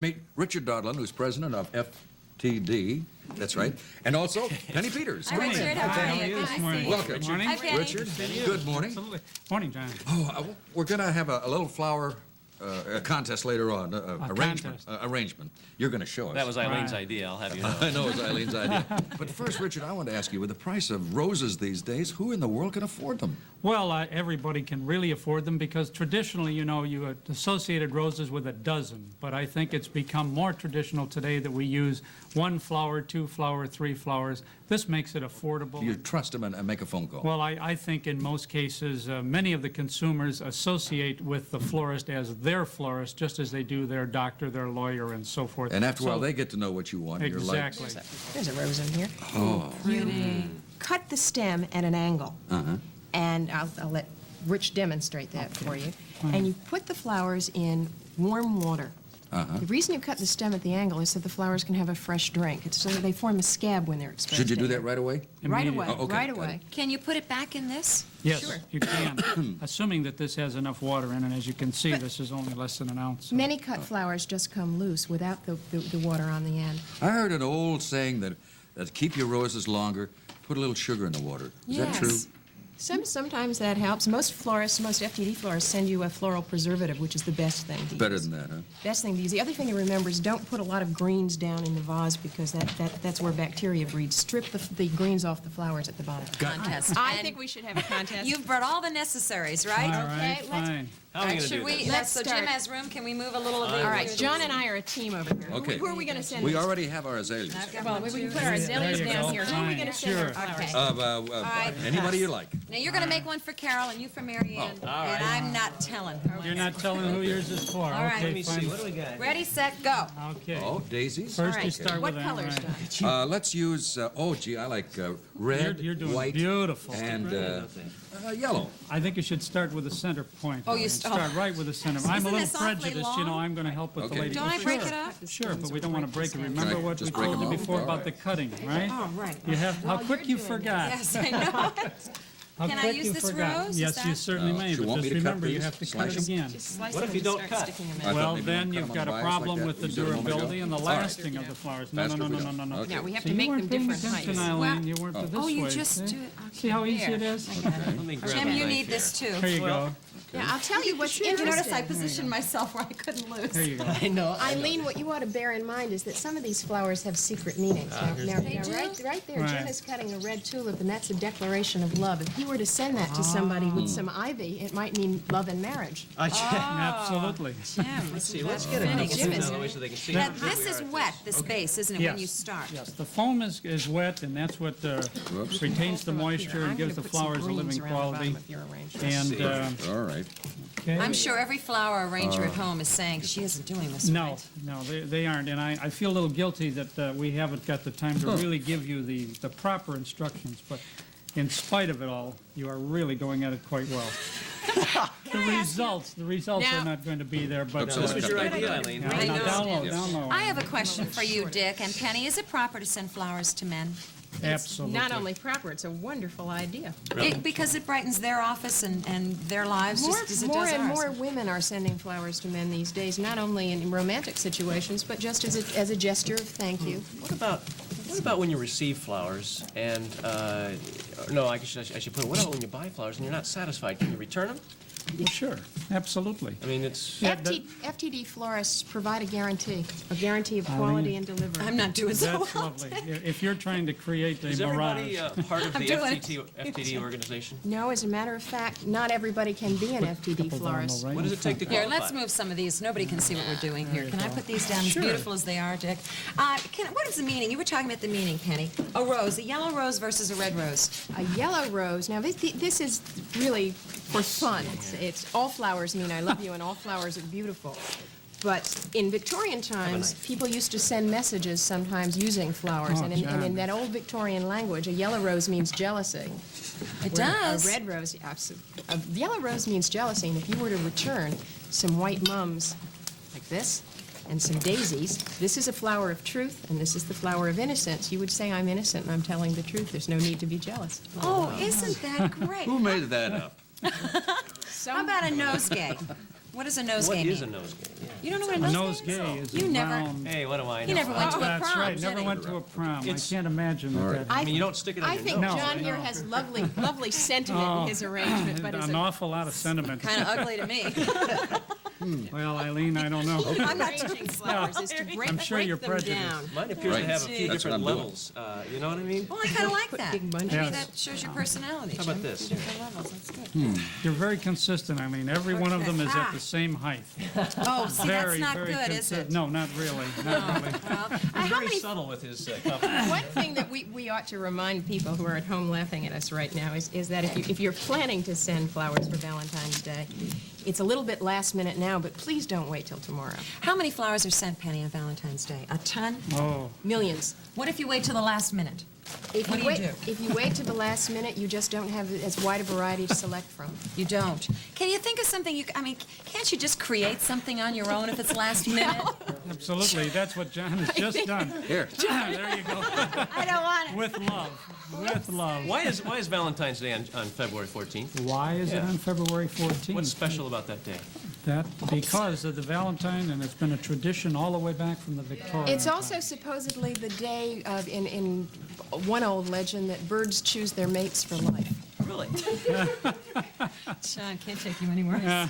Meet Richard Dodlin, who's president of FTD. That's right. And also Penny Peters. Hi, Richard. How are you? This morning. Welcome. Good morning. Hi, Penny. Richard, good morning. Absolutely. Morning, John. Oh, we're going to have a little flower contest later on. Arrangement. contest. Arrangement. You're going to show us. That was Eileen's Right. idea, I'll have you know. I know it's Eileen's idea. But first, Richard, I want to ask you, with the price of roses these days, who in the world can afford them? Well, everybody can really afford them because traditionally, you know, you associated roses with a dozen. But I think it's become more traditional today that we use 1 flower, 2 flower, 3 flowers. This makes it affordable. You trust them and make a phone call. Well, I think in most cases, many of the consumers associate with the florist as their florist, just as they do their doctor, their lawyer, and so forth. And after a while, So- they get to know what you want. You're like, Exactly. There's a rose in here. oh, You cut the stem at an angle, uh-huh. and I'll let Rich demonstrate that for you. And you put the flowers in warm water. Uh-huh. The reason you cut the stem at the angle is so the flowers can have a fresh drink. It's so that they form a scab when they're exposed. Should you to do air. that right away? Right Immediately. away, Oh, okay, right got away. Can you put it back in this? Yes, Sure. you can, assuming that this has enough water in it. As you can see, this is only less than an ounce. Many cut flowers just come loose without the water on the end. I heard an old saying that keep your roses longer, put a little sugar in the water. Is that true? Sometimes that helps. Most florists, most FTD florists send you a floral preservative, which is the best thing to Better use. than that, huh? Best thing to use. The other thing to remember is don't put a lot of greens down in the vase because that's where bacteria breed. Strip the greens off the flowers at the bottom. Contest. I And think we should have a contest. You've brought all the necessaries, right? All right, Okay, let's- fine. How are we going to Should do we? this? Let's So start. Jim has room. Can we move a little of these? All right, John and I are a team over here. Okay. Who are we going to send We these? already have our azaleas. Well, we can put our There azaleas you down go. here. Who are we going to Fine. send our Sure. flowers? right. Anybody you like. Now you're going to make one for Carol and you for Mary Ann, and I'm not telling. You're not telling who yours is for. All right. Okay, Let me fine. see, what do we got? Ready, set, go. Okay. Oh, daisies. First All you right. start What with colors, Amaranth. Don? Let's use, oh, gee, I like red, You're doing white, beautiful. and yellow. I think you should start with the center point. Oh, you Eileen. Start right with the center. I'm a Isn't little this awfully prejudiced, you know, long? I'm going to help with Okay. the lady. Don't I Sure. break it up? Sure, but we don't want to break it. Remember Can I what we just break told them you off? before All about right. the cutting, right? Oh, right. You have, how While quick you're you doing forgot. Yes, I know. How Can I quick use you this forgot. rose? Is Yes, you that- certainly may, Do you but want me just to cut remember, you these? have to Slice cut it them? again. Just slice What them if you and don't start cut? sticking them in. I thought Well, maybe then you you've cut got them a on bias problem like with that. the You said a moment ago. durability and the All right. lasting of the flowers. No, no, Faster no, we no, go. no, no. Okay. Now, we have See, to you make them weren't paying different attention, heights. Eileen. You weren't this Oh, you way. just see? do it. See how easy There. it is? Let me grab Jim, a you knife need here. this too. Here you go. Now, I'll tell you what's You notice I interesting. positioned myself where I couldn't lose. Here you go. I know. Eileen, what you ought to bear in mind is that some of these flowers have secret meanings. Now, They do? right there, Jim Right. is cutting a red tulip, and that's a declaration of love. If he were to send that to somebody with some ivy, it might mean love and marriage. Absolutely. Jim, Let's see, let's get it Jim out is- of the way so they can see. Now, how good this we are is at wet, this base, isn't it, when Yes. you start? Yes, the foam is wet, and that's what retains the moisture and gives the flowers a living quality. And, All right. okay. I'm sure every flower arranger at home is saying, she isn't doing this No, right. no, they aren't, and I feel a little guilty that we haven't got the time to really give you the proper instructions, but in spite of it all, you are really going at it quite well. The results Now- are not going to be there, but... So This was your Cut idea, back. Eileen. now, I know. down low, down low. I have a question for you, Dick and Penny. Is it proper to send flowers to men? Absolutely. Not only proper, it's a wonderful idea. Because it brightens their office and their lives More, just as it more does and ours. more women are sending flowers to men these days, not only in romantic situations, but just as a gesture of thank you. What about when you receive flowers and, no, I should put it, what about when you buy flowers and you're not satisfied? Can you return them? Well, sure, absolutely. I mean, it's... Yeah, FTD florists provide a guarantee of quality and delivery. I'm not doing so That's well. lovely. If you're trying to create a Is everybody mirage... part of the doing it. FTD organization? No, as a matter of fact, not everybody can be an FTD Couple down florist. low, right What does in it take to front. Here, qualify? let's move some of these. Nobody can see what we're doing here. Can I put these down as Sure. beautiful as they are, Dick? What is the meaning? You were talking about the meaning, Penny. A rose, a yellow rose versus a red rose. A yellow rose, now this is really for fun. It's all flowers mean I love you and all flowers are beautiful. But in Victorian times, people used to send messages sometimes using flowers. Oh, and in John. that old Victorian language, a yellow rose means jealousy. It Where does. A red rose, a yellow rose means jealousy. And if you were to return some white mums like this, and some daisies, this is a flower of truth, and this is the flower of innocence. You would say, I'm innocent and I'm telling the truth. There's no need to be jealous. Oh, isn't that great? Who made that up? How about a nosegay? What does a nosegay What mean? is a nosegay? Yeah. You don't know what a A nosegay is? nosegay is You a never- round... Hey, what do I know? He never went to a That's prom, right, did never he? went to a prom. It's- I can't imagine All right. that. I mean, you don't stick it on I your think nose. No, John I here know. has lovely sentiment in his arrangement, but as An a awful lot of sentiment. Kind of ugly to me. Well, Eileen, I don't know. I'm not arranging flowers is to break, I'm sure break you're them prejudiced. down. Mine appears Right. to have a few That's what different I'm doing. levels. You know what I mean? Well, I kind of like Put that. big bunches. Maybe Yes. that shows your personality. How about Jim. this? Two different levels. That's good. You're very consistent, Eileen. Every one of them is at Ah. the same height. Oh, see, that's Very, not very good, is it? No, not really. Not really. How Very many subtle with his compliment. One thing that we ought to remind people who are at home laughing at us right now is that if you're planning to send flowers for Valentine's Day, it's a little bit last minute now, but please don't wait till tomorrow. How many flowers are sent, Penny, on Valentine's Day? A ton? Oh, Millions. What if you wait till the last minute? If What you do you wait, do? if you wait to the last minute, you just don't have as wide a variety to select from. You don't. Can you think of something I mean, can't you just create something on your own if it's last minute? absolutely. That's what John has just done. Here. There you go. I don't want it. With love. With love. Why is Valentine's Day on February 14th? Why is it Yeah. on February 14th? What's special about that day? That because of the Valentine, and it's been a tradition all the way back from the Victorian. It's also times. supposedly the day of, in one old legend, that birds choose their mates for life. Really? Sean, can't take you anywhere.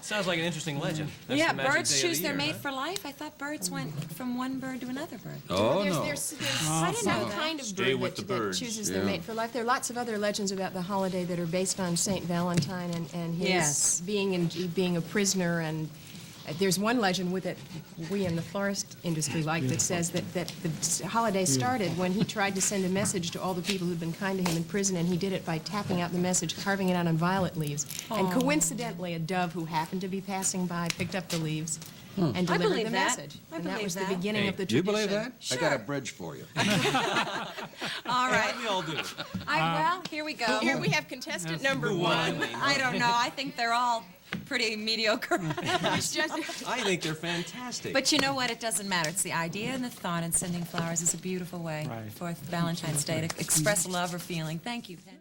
Sounds like an interesting legend. That's Yeah, the magic birds day of choose the their year, mate huh? for life. I thought birds went from one bird to another bird. Oh, there's, no. there's I didn't know some that. kind of Stay bird with the that birds. chooses their Yeah. mate for life. There are lots of other legends about the holiday that are based on Saint Valentine and his Yes. being a prisoner. And there's one legend with it we in the florist industry like that says that the holiday started when he tried to send a message to all the people who'd been kind to him in prison, and he did it by tapping out the message, carving it out on violet leaves. And coincidentally, a dove who happened to be passing by picked up the leaves and I delivered believe the that. message. I And that believe was the that. beginning Hey, of the Do you tradition. believe that? I got a bridge for you. All right. We all do. Well, here we go. Here we have contestant number one. I don't know. I think they're all pretty mediocre. It's just- I think they're fantastic. But you know what? It doesn't matter. It's the idea and the thought, and sending flowers is a beautiful way Right. for Valentine's Day to express love or feeling. Thank you, Penny.